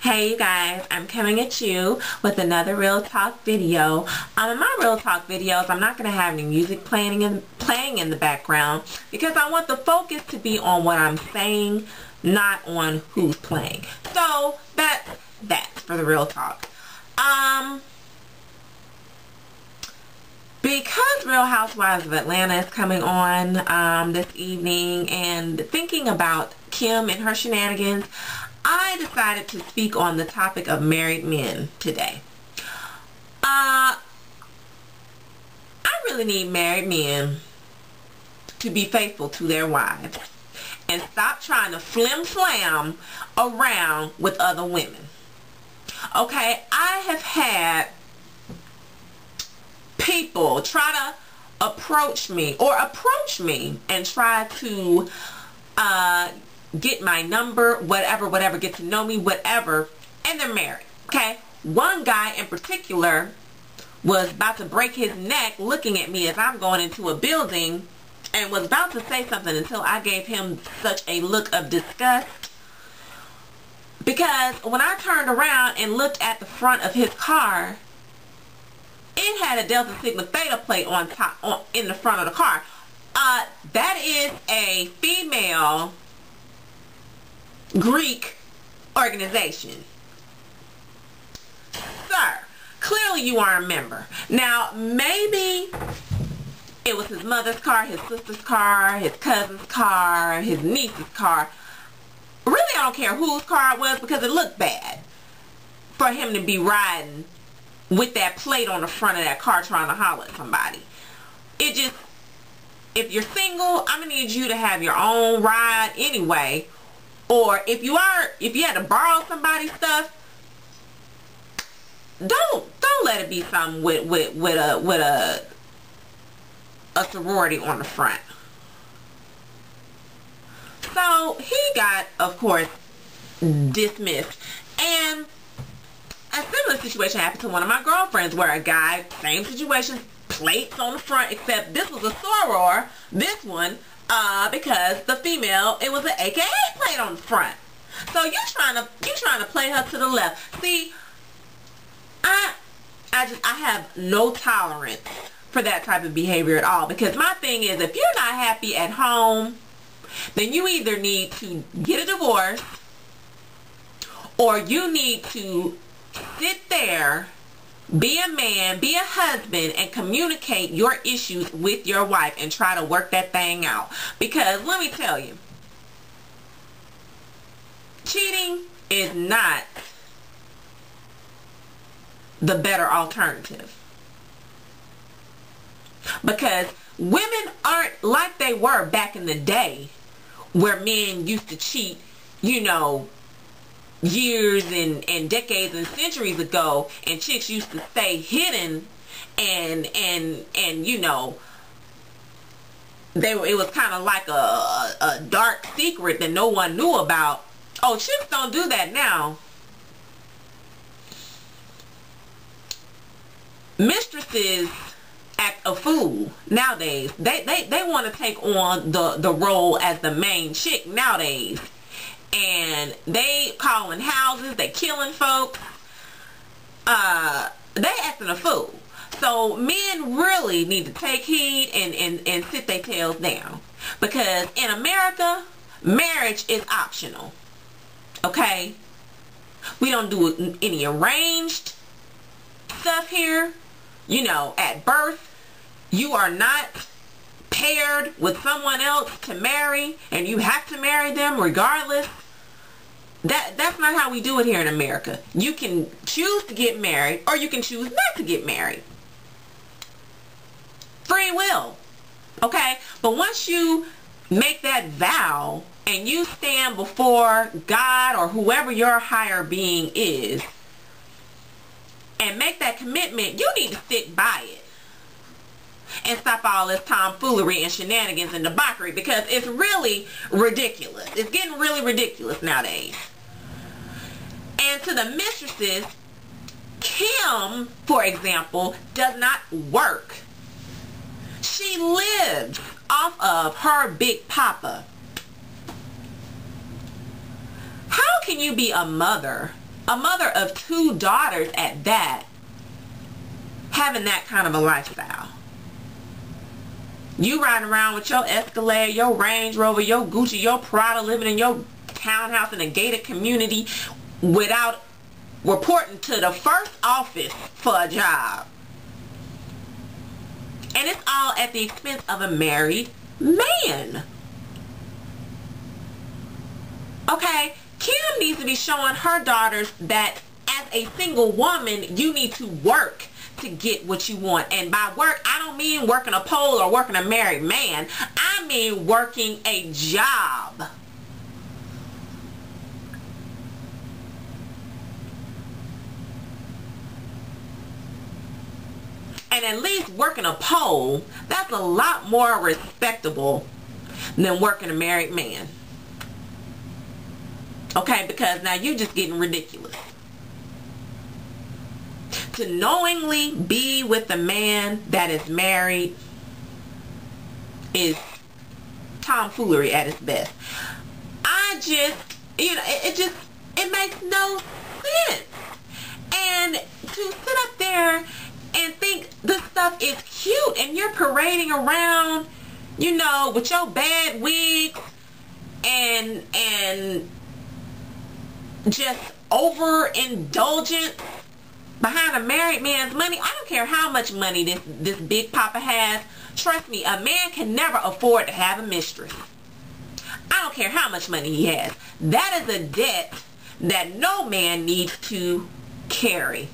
Hey you guys, I'm coming at you with another Real Talk video. In my Real Talk videos, I'm not going to have any music playing in the background because I want the focus to be on what I'm saying, not on who's playing. So that's for the Real Talk. Because Real Housewives of Atlanta is coming on this evening, and thinking about Kim and her shenanigans, I decided to speak on the topic of married men today. I really need married men to be faithful to their wives and stop trying to flim-flam around with other women. Okay, I have had people try to approach me and try to get my number, whatever, get to know me, whatever, and they're married. Okay, one guy in particular was about to break his neck looking at me as I'm going into a building and was about to say something until I gave him such a look of disgust, because when I turned around and looked at the front of his car, it had a Delta Sigma Theta plate on top, in the front of the car. That is a female Greek organization. Sir, clearly you are a member. Now, maybe it was his mother's car, his sister's car, his cousin's car, his niece's car. Really, I don't care whose car it was, because it looked bad for him to be riding with that plate on the front of that car trying to holler at somebody. It just, if you're single, I'm gonna need you to have your own ride anyway. Or if you had to borrow somebody's stuff, don't let it be something with a sorority on the front. So he got, of course, dismissed. And a similar situation happened to one of my girlfriends, where a guy, same situation, plates on the front, except this was a soror, this one, because the female, it was an AKA plate on the front. So you're trying to play her to the left. See, I have no tolerance for that type of behavior at all, because my thing is, if you're not happy at home, then you either need to get a divorce, or you need to sit there, be a man, be a husband, and communicate your issues with your wife and try to work that thing out. Because let me tell you, cheating is not the better alternative. Because women aren't like they were back in the day, where men used to cheat, you know, years and decades and centuries ago, and chicks used to stay hidden, and you know, it was kind of like a dark secret that no one knew about. Oh, chicks don't do that now. Mistresses act a fool nowadays. They want to take on the role as the main chick nowadays. And they calling houses, they killing folks, they acting a fool. So men really need to take heed and sit their tails down. Because in America, marriage is optional. Okay? We don't do any arranged stuff here. You know, at birth, you are not paired with someone else to marry, and you have to marry them regardless. That's not how we do it here in America. You can choose to get married, or you can choose not to get married. Free will. Okay? But once you make that vow and you stand before God or whoever your higher being is and make that commitment, you need to stick by it and stop all this tomfoolery and shenanigans and debauchery, because it's really ridiculous. It's getting really ridiculous nowadays. And to the mistresses, Kim, for example, does not work. She lives off of her big papa. How can you be a mother a mother of 2 daughters at that, having that kind of a lifestyle. You riding around with your Escalade, your Range Rover, your Gucci, your Prada, living in your townhouse in a gated community without reporting to the first office for a job. And it's all at the expense of a married man. Okay, Kim needs to be showing her daughters that as a single woman, you need to work to get what you want. And by work, I don't mean working a pole or working a married man. I mean working a job. And at least working a pole, that's a lot more respectable than working a married man. Okay, because now you're just getting ridiculous. To knowingly be with a man that is married is tomfoolery at its best. I just, it makes no sense. And to sit up there and think this stuff is cute and you're parading around, with your bad wigs and just overindulgent behind a married man's money. I don't care how much money this big papa has. Trust me, a man can never afford to have a mistress. I don't care how much money he has. That is a debt that no man needs to carry.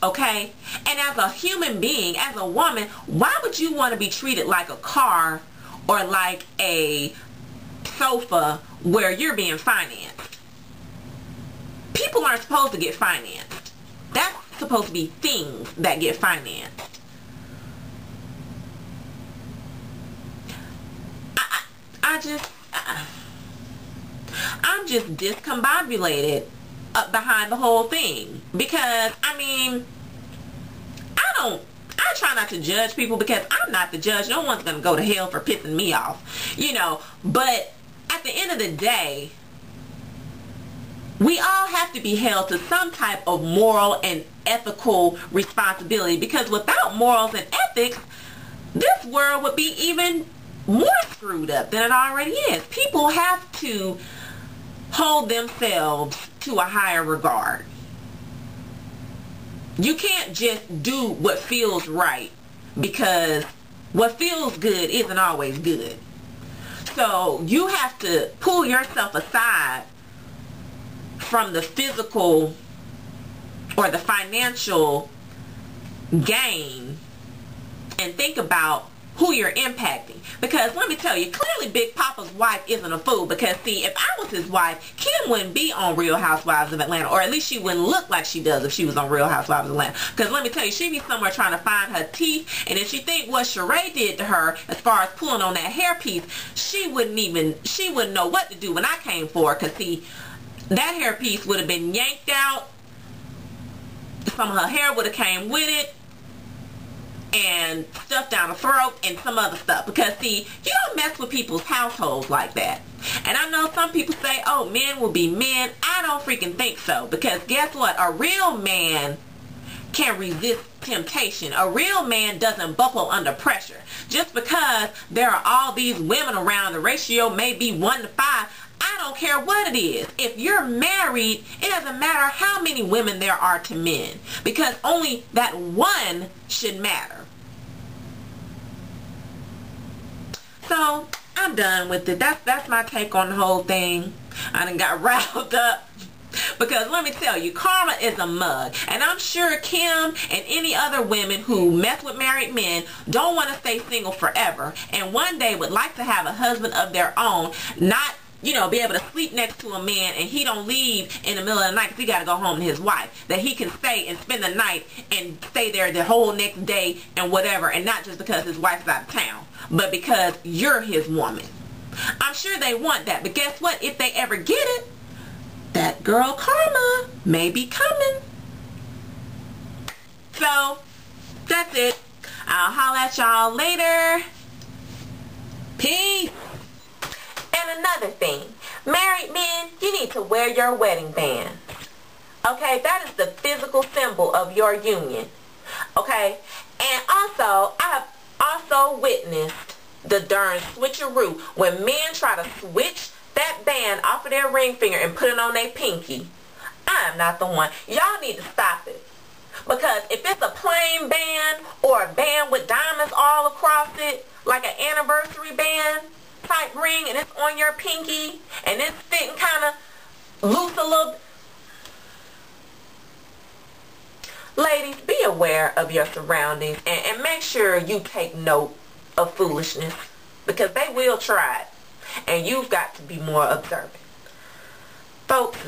Okay? And as a human being, as a woman, why would you want to be treated like a car or like a sofa where you're being financed? People aren't supposed to get financed. That's supposed to be things that get financed. I'm just discombobulated behind the whole thing, because I try not to judge people because I'm not the judge. No one's gonna go to hell for pissing me off, but at the end of the day, we all have to be held to some type of moral and ethical responsibility, because without morals and ethics, this world would be even more screwed up than it already is. People have to hold themselves to a higher regard. You can't just do what feels right, because what feels good isn't always good. So you have to pull yourself aside from the physical or the financial gain and think about who you're impacting. Because let me tell you, clearly Big Papa's wife isn't a fool, because see, if I was his wife, Kim wouldn't be on Real Housewives of Atlanta, or at least she wouldn't look like she does if she was on Real Housewives of Atlanta. Because let me tell you, she'd be somewhere trying to find her teeth, and if she think what Sheree did to her as far as pulling on that hairpiece, she wouldn't know what to do when I came for her. Because see, that hairpiece would have been yanked out, some of her hair would have came with it, and stuff down the throat and some other stuff. Because see, you don't mess with people's households like that. And I know some people say, oh, men will be men. I don't freaking think so. Because guess what? A real man can resist temptation. A real man doesn't buckle under pressure. Just because there are all these women around, the ratio may be 1 to 5. I don't care what it is. If you're married, it doesn't matter how many women there are to men, because only that one should matter. So I'm done with it. That's my take on the whole thing. I done got riled up. Because let me tell you, karma is a mug. And I'm sure Kim and any other women who mess with married men don't want to stay single forever, and one day would like to have a husband of their own, not be able to sleep next to a man and he don't leave in the middle of the night because he got to go home to his wife. That he can stay and spend the night and stay there the whole next day and whatever, and not just because his wife's out of town, but because you're his woman. I'm sure they want that, but guess what? If they ever get it, that girl karma may be coming. So, that's it. I'll holla at y'all later. Peace. And another thing, married men, you need to wear your wedding band. Okay, that is the physical symbol of your union. Okay, and also, I have also witnessed the darn switcheroo when men try to switch that band off of their ring finger and put it on their pinky. I am not the one. Y'all need to stop it. Because if it's a plain band or a band with diamonds all across it, like an anniversary band type ring, and it's on your pinky, and it's fitting kind of loose a little. Ladies, be aware of your surroundings and make sure you take note of foolishness, because they will try it, and you've got to be more observant. Folks,